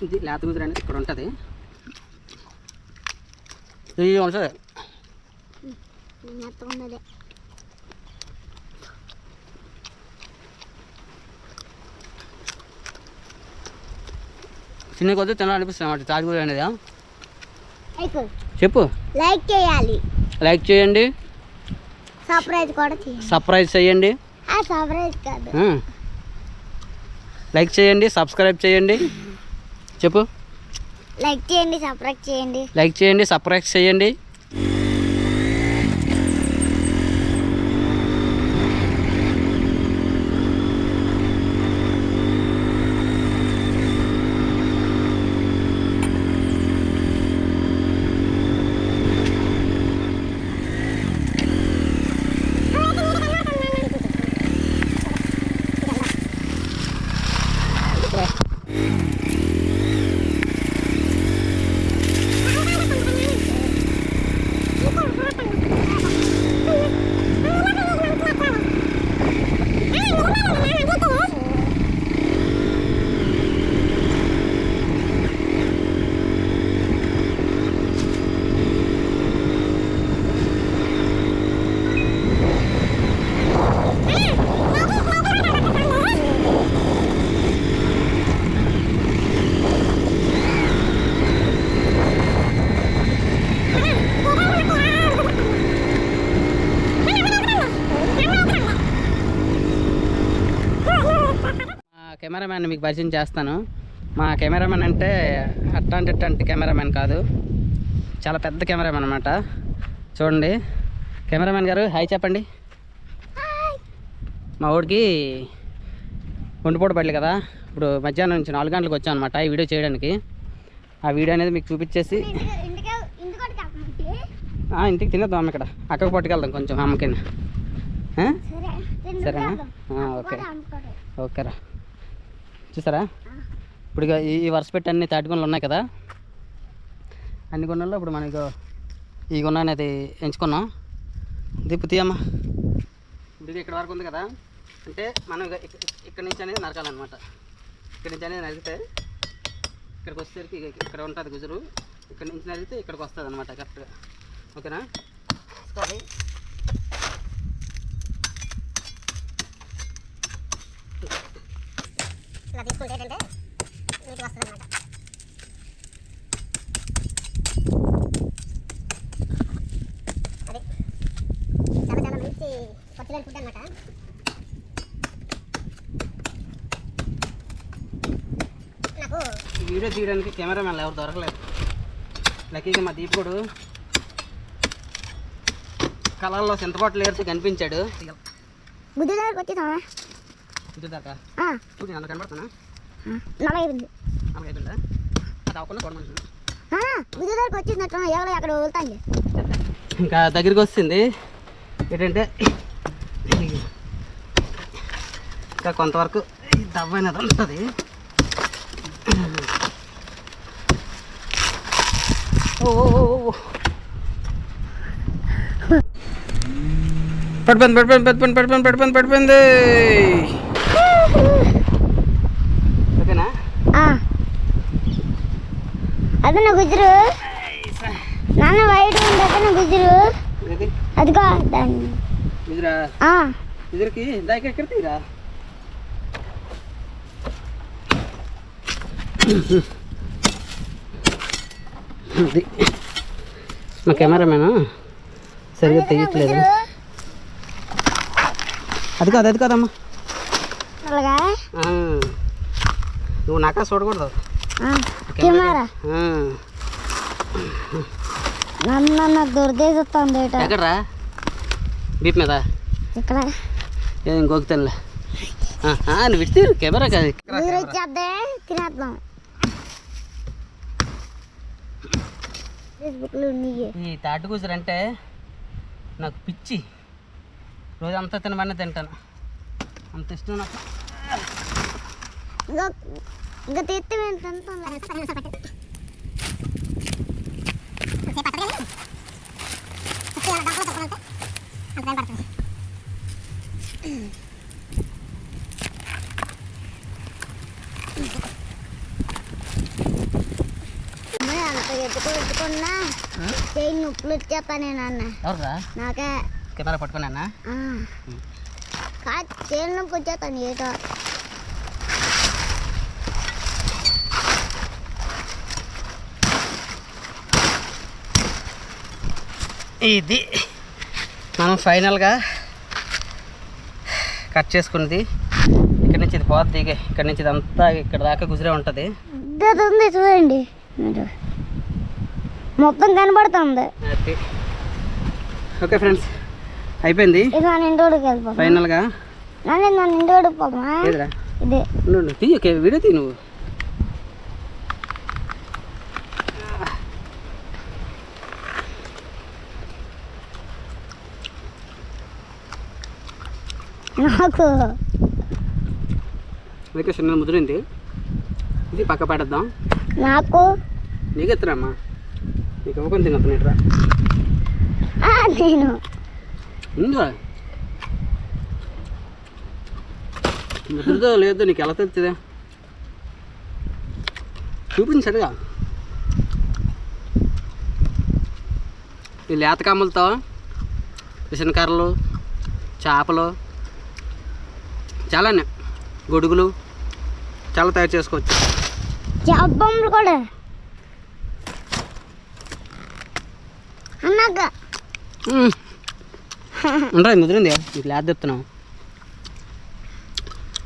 ఇది లేత గుజురు అనేది ఇక్కడ ఉంటుంది. ఇది ఉంటుంది చిన్న కొద్ది తినాలనిపిస్తుంది అన్నమాట తాటి గుజురు అనేది. చెప్పు. లైక్ చేయాలి, లైక్ చేయండి, సబ్స్క్రైబ్ చేయండి. లైక్ చేయండి, సబ్స్క్రైబ్ చేయండి. చెప్పు. లైక్ చేయండి, సబ్స్క్రైబ్ చేయండి. లైక్ చేయండి, సబ్స్క్రైబ్ చేయండి. కెమెరామ్యాన్ మీకు పరిచయం చేస్తాను. మా కెమెరామ్యాన్ అంటే అట్లాంటి కెమెరామ్యాన్ కాదు, చాలా పెద్ద కెమెరామ్యాన్ అనమాట. చూడండి కెమెరామ్యాన్ గారు హాయ్ చెప్పండి. మా ఊడికి ఒంటిపూట పడలే కదా, ఇప్పుడు మధ్యాహ్నం నుంచి 4 గంటలకు వచ్చాం అనమాట ఈ వీడియో చేయడానికి. ఆ వీడియో అనేది మీకు చూపించేసి ఇంటికి తినేద్దాం. ఇక్కడ అక్కడికి పట్టుకెళ్దాం కొంచెం అమ్మకి. సరేనా? ఓకే ఓకేరా. చూసారా ఇప్పుడు ఈ వరుస పెట్టి అన్ని తాటి గున్నలు ఉన్నాయి కదా, అన్ని గున్నల్లో ఇప్పుడు మనకు ఈ గున్న అనేది ఎంచుకున్నాం. దీపు తీయమ్మా. ఇప్పుడు ఇక్కడ వరకు ఉంది కదా, అంటే మనం ఇక్కడ నుంచి అనేది నరకాలన్నమాట. ఇక్కడ నుంచి అనేది నరికితే ఇక్కడికి వచ్చేసరికి ఇక్కడ ఉంటుంది గుజురు, ఇక్కడ నుంచి నరికితే ఇక్కడికి వస్తుంది అనమాట కరెక్ట్గా. ఓకేనా? సరే ఇలా తీసుకుంటే ఏంటంటే నీట్గా వస్తుంది అనమాట. అదే చాలా చాలా మంచి పచ్చిలేని ఫుడ్ అనమాట. నాకు ఈ వీడియో తీయడానికి కెమెరామెన్ ఎవరు దొరకలేదు. లక్కీగా మా దీపుడు కలర్లో చింతపాట్లు ఏరితే కనిపించాడు. బుద్ధి దగ్గరకు వచ్చేదా? బుద్ధి దాకా చూడు అందుకు కనబడుతున్నా. ఇంకా దగ్గరికి వస్తుంది. ఏంటంటే ఇంకా కొంతవరకు దవ్వ అనేది ఉంటుంది. పడిపోయింది. ఓకేనా? అదన గుజరు నాన్న వైట్ ఉంది. అదన గుజరు అదిగో దాన్ని గుజరా గుజరకి దాకా ఎక్కడ తీరా. మా కెమెరామెన్ సరిగ్గా తెగట్లేదు. అది కాదమ్మా, నువ్వు నాకా చూడకూడదు కెమెరా. నన్ను దుర్దేశిస్తుంది. ఎక్కడరా? బీప్ మీద ఇక్కడ ఇంకొక తినలే. నువ్వు ఇట్టి కెమెరా కాదు వచ్చేద్దే తినేద్దాం. ఈ తాటి కూతురు అంటే నాకు పిచ్చి. రోజు అంతా తినమని తింటాను, అంత ఇష్టం నాకు. ఇంకా తెత్తి ఎత్తుకున్నా చేయి నొప్పులు వచ్చేస్తానే నాన్న. ఎవర్రా నాకే కెమెరా పట్టుకున్నా కాదు చేయి నొప్పి వచ్చేస్తాను ఏదో. ఇది మనం ఫైనల్గా కట్ చేసుకున్నది. ఇక్కడ నుంచి ఇది పోద్ది, ఇక్కడ నుంచి ఇదంతా ఇక్కడ దాకా గుజరే ఉంటుంది. ఉంది చూడండి, మొత్తం కనబడుతుంది. ఓకే ఫ్రెండ్స్, అయిపోయింది ఇది మన ఇంటికి వెళ్ళిపోతాం ఫైనల్గా. మన ఇంటికి వెళ్ళిపోతామా? ఇదే తీయ వీడియో తీ నువ్వు. నాకు ఓకే చిన్న ముదిరింది, ఇది పక్క పెడద్దాం. నాకు నీకు ఎత్తురామ్మా, నీకు ఇవ్వకొని తినరా నేను ఉందా ముద్రదో లేదో నీకు ఎలా తెలుస్తుందా? చూపించు సరిగా. ఈ లేత కమ్మలతో విసనకర్రలు, చేపలు, చాలానే గొడుగులు చాలా తయారు చేసుకోవచ్చు. బొమ్మలు కూడా అన్నాక ఉంటాయి ముదిరింది. నీకు లేత చెప్తున్నాం.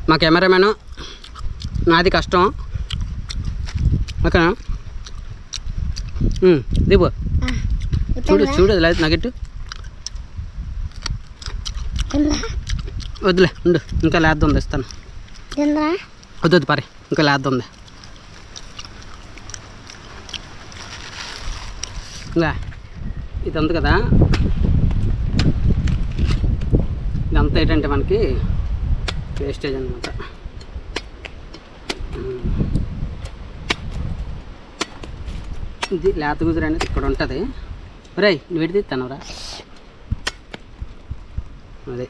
మా కెమెరామెన్ నాది కష్టం. ఓకేనా? దీపు చూడు చూడు, అది లేదు నగెట్టు. వద్దులే ఉండు, ఇంకా లేద్ద ఉంది, ఇస్తాను. వద్దు వద్దు పరి, ఇంకా లేద్ద ఉంది. ఇంకా ఇది ఉంది కదా, ఇదంతా ఏంటంటే మనకి వేస్టేజ్ అనమాట. ఇది లేత గుజురు అనేది ఇక్కడ ఉంటుంది. రే నువ్వు విడిది ఇస్తానురా, అదే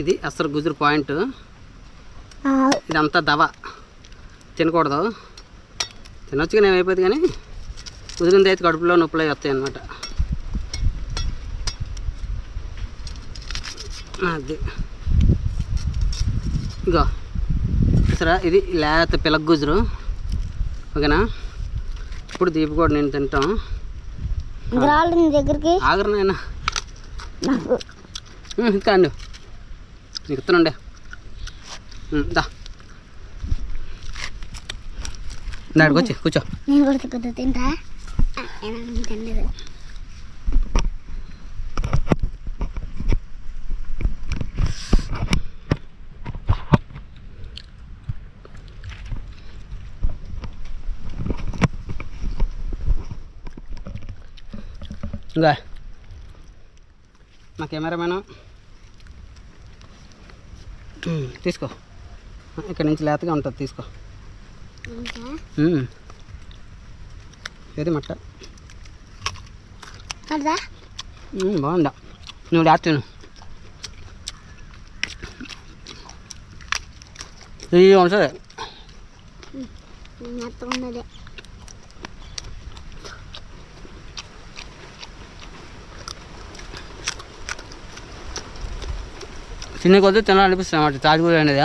ఇది అసలు గుజురు పాయింట్. ఇదంతా దవ, తినకూడదు. తినొచ్చు కానీ ఏమైపోతుంది, కానీ కుదిరింది అయితే కడుపులో నొప్పులు అవి వస్తాయి అన్నమాట. అది ఇగో సరే, ఇది లేత పిలక గుజురు. ఓకేనా? ఇప్పుడు దీపు కూడా నేను తింటాం. దగ్గరికి ఆగరనైనా కాండు నీకు ఇస్తానండి. దా దాడికి వచ్చి కూర్చో. నేను కూడా తింటా. ఇంకా మా కెమెరామెన్ తీసుకో, ఇక్కడ నుంచి లేతగా ఉంటుంది, తీసుకో. ఏది మట్ట బాగుందా? నువ్వు లేతాను ఉంటుంది. చిన్న కొద్ది తినాలనిపిస్తుంది అన్నమాట తాజుగూర అనేది.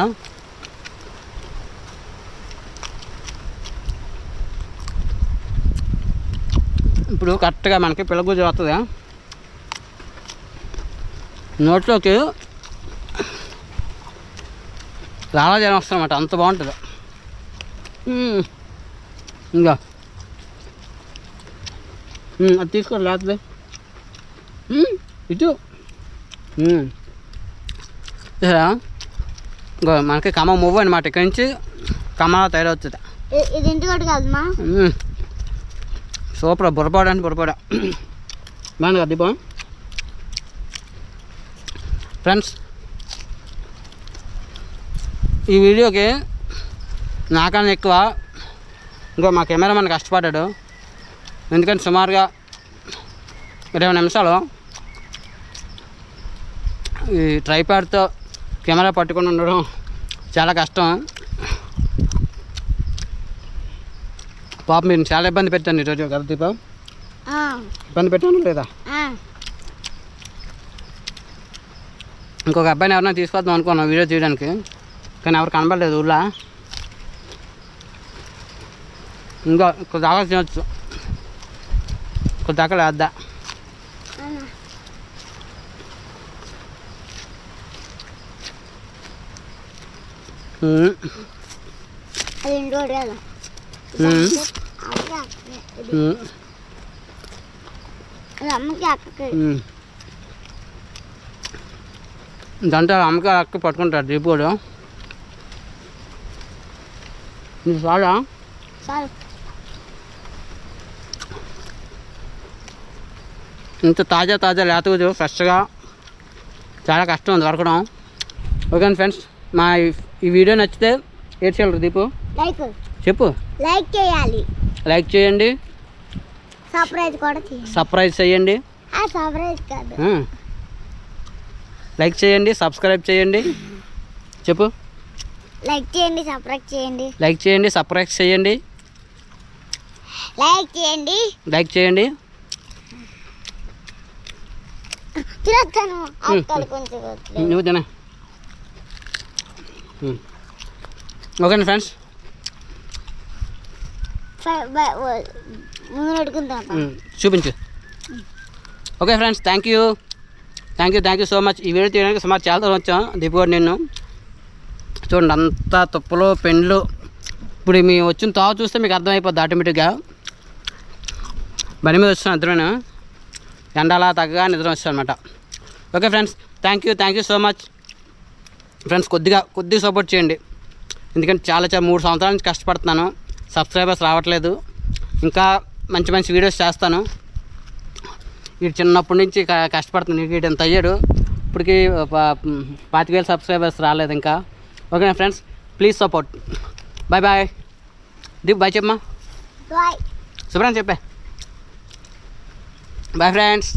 ఇప్పుడు కరెక్ట్గా మనకి పిల్లగుజ్జు వస్తుంది, నోట్లోకి లాలాజలం వస్తుంది అన్నమాట, అంత బాగుంటుంది. ఇంకా అది తీసుకో లేకపోతే ఇటు మనకి కమ్మ మువ్వు అనమాట. ఇక్కడి నుంచి కమ్మలా తయారవుతుంది. ఇది ఇంటికోటి కాదమ్మా, సూపర్. బుర్రపాడ అంటే బుర్రపాడ బాగుంది కదా దీపం. ఫ్రెండ్స్, ఈ వీడియోకి నాకన్నా ఎక్కువ ఇంకో మా కెమెరామెన్ కష్టపడ్డాడు. ఎందుకంటే సుమారుగా 20 నిమిషాలు ఈ ట్రైపాడ్తో కెమెరా పట్టుకొని ఉండడం చాలా కష్టం. పాప మీరు చాలా ఇబ్బంది పెట్టాను ఈరోజు కదా దీపం. ఆ, ఇబ్బంది పెట్టాను లేదా? ఆ. ఇంకొక అబ్బాయిని ఎవరైనా తీసుకొద్దాం అనుకున్నాం వీడియో తీయడానికి, కానీ ఎవరు కనబడలేదు ఊళ్ళో. ఇంకా కొద్దిగా తినొచ్చు, కొద్దిగా వేద్దా. అవునా? అది ఇండోర్ కదా. అమ్మకి అక్కకి దాంట్లో అమ్మకి అక్క పట్టుకుంటారు దీపు కూడా. నీకు చాలా చాలు. ఇంత తాజా తాజా లేతగా ఫ్రెష్గా చాలా కష్టం ఉంది దొరకడం. ఓకే ఫ్రెండ్స్, మా ఈ వీడియో నచ్చితే ఏం చేయాలి దీపు? లైక్ చెప్పు. లైక్ చేయాలి, లైక్ చేయండి, సర్ప్రైజ్ కూడా చేయాలి. సర్ప్రైజ్ చేయండి. సర్ప్రైజ్ కాదు, లైక్ చేయండి, సబ్స్క్రైబ్ చేయండి. చెప్పు. లైక్ చేయండి, సర్ప్రైజ్ చేయండి. లైక్ చేయండి, సబ్స్క్రైబ్ చేయండి. లైక్ చేయండి. లైక్ చేయండి. తినొచ్చాను అక్కలు కొంచెం నువ్వు తిన. ఓకే ఫ్రెండ్స్, ముందు పెట్టుకుంటాం. చూపించు. Okay friends, thank you so much. ఈ వీడియో తీయడానికి సుమారు చాలా దూరం వచ్చాం దీపు గారు నేను. చూడండి అంతా తుప్పలు పెండ్లు. ఇప్పుడు మీ వచ్చిన తావు చూస్తే మీకు అర్థమైపోద్ది ఆటోమేటిక్గా. బండి మీద వస్తున్నాను ఇద్దరును, ఎండలా తగ్గగా నిద్ర వస్తాను అనమాట. Okay friends, thank you so much friends. కొద్దిగా సపోర్ట్ చేయండి, ఎందుకంటే చాలా 3 సంవత్సరాల నుంచి కష్టపడుతున్నాను, సబ్స్క్రైబర్స్ రావట్లేదు. ఇంకా మంచి వీడియోస్ చేస్తాను. వీడు చిన్నప్పటి నుంచి కష్టపడుతున్నాను, వీడు ఎంత అయ్యాడు ఇప్పటికి 25,000 సబ్స్క్రైబర్స్ రాలేదు ఇంకా. Okay friends, please support. Bye. Deep bye చెప్పమ్మా. బాయ్. శుభ్రం చెప్పే. Bye friends.